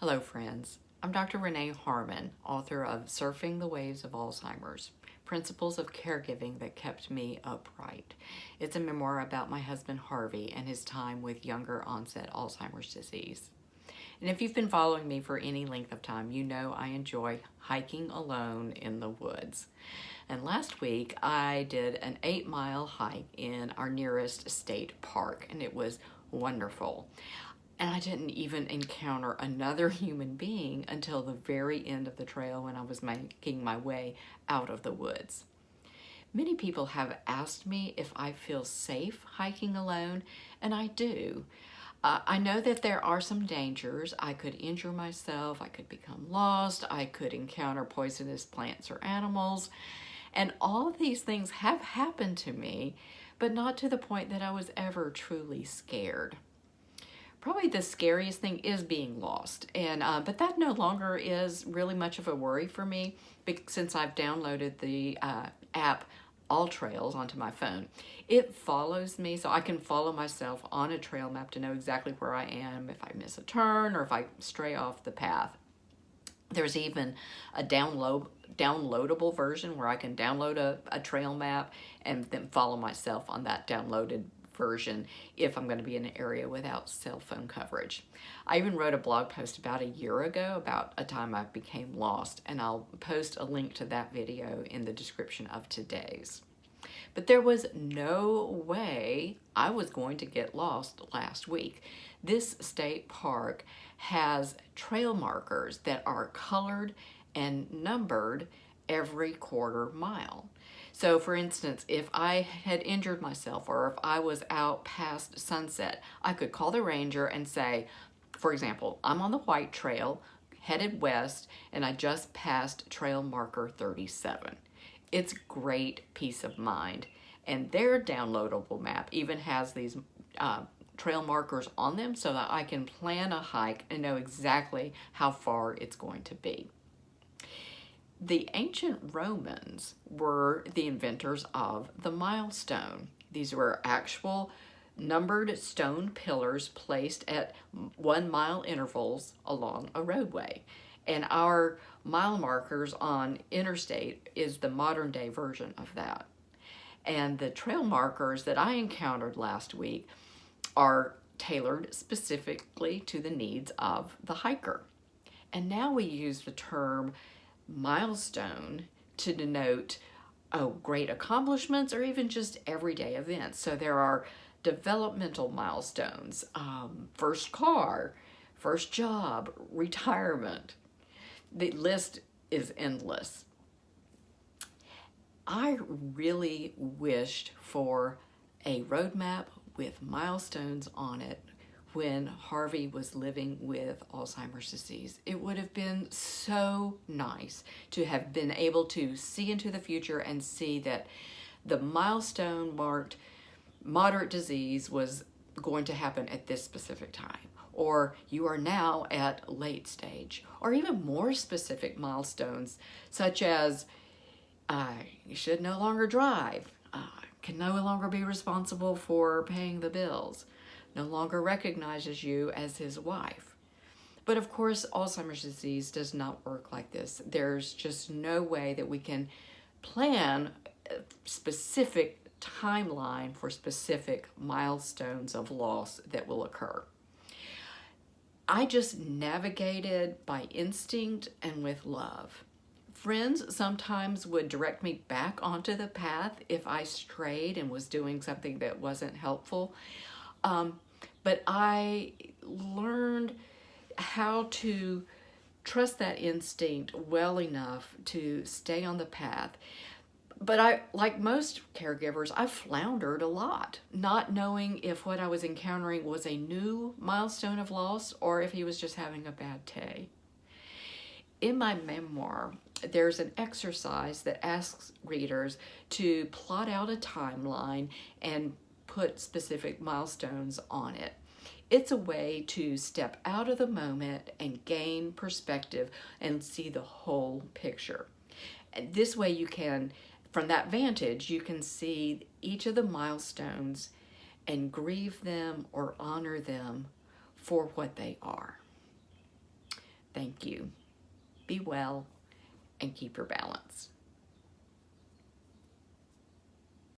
Hello, friends. I'm Dr. Renee Harmon, author of Surfing the Waves of Alzheimer's, Principles of Caregiving That Kept Me Upright. It's a memoir about my husband Harvey and his time with younger onset Alzheimer's disease. And if you've been following me for any length of time, you know I enjoy hiking alone in the woods. And last week I did an 8-mile hike in our nearest state park, and it was wonderful. And I didn't even encounter another human being until the very end of the trail when I was making my way out of the woods. Many people have asked me if I feel safe hiking alone, and I do. I know that there are some dangers. I could injure myself, I could become lost, I could encounter poisonous plants or animals, and all of these things have happened to me, but not to the point that I was ever truly scared. Probably the scariest thing is being lost, and but that no longer is really much of a worry for me since I've downloaded the app All Trails onto my phone. It follows me, so I can follow myself on a trail map to know exactly where I am if I miss a turn or if I stray off the path. There's even a downloadable version where I can download a trail map and then follow myself on that downloaded version if I'm going to be in an area without cell phone coverage. I even wrote a blog post about a year ago about a time I became lost, and I'll post a link to that video in the description of today's. But there was no way I was going to get lost last week. This state park has trail markers that are colored and numbered every quarter mile. So for instance, if I had injured myself or if I was out past sunset, I could call the ranger and say, for example, I'm on the white trail headed west and I just passed trail marker 37. It's great peace of mind. And their downloadable map even has these trail markers on them so that I can plan a hike and know exactly how far it's going to be. The ancient Romans were the inventors of the milestone. These were actual numbered stone pillars placed at 1 mile intervals along a roadway. And our mile markers on interstate is the modern day version of that. And the trail markers that I encountered last week are tailored specifically to the needs of the hiker. And now we use the term milestone to denote great accomplishments or even just everyday events. So there are developmental milestones, first car, first job, retirement. The list is endless. I really wished for a roadmap with milestones on it when Harvey was living with Alzheimer's disease. It would have been so nice to have been able to see into the future and see that the milestone marked moderate disease was going to happen at this specific time, or you are now at late stage, or even more specific milestones such as you should no longer drive, can no longer be responsible for paying the bills, no longer recognizes you as his wife. But of course, Alzheimer's disease does not work like this. There's just no way that we can plan a specific timeline for specific milestones of loss that will occur. I just navigated by instinct and with love. Friends sometimes would direct me back onto the path if I strayed and was doing something that wasn't helpful. But I learned how to trust that instinct well enough to stay on the path. But I, like most caregivers, I floundered a lot, not knowing if what I was encountering was a new milestone of loss or if he was just having a bad day. In my memoir, there's an exercise that asks readers to plot out a timeline and put specific milestones on it. It's a way to step out of the moment and gain perspective and see the whole picture. And this way you can, from that vantage, you can see each of the milestones and grieve them or honor them for what they are. Thank you. Be well and keep your balance.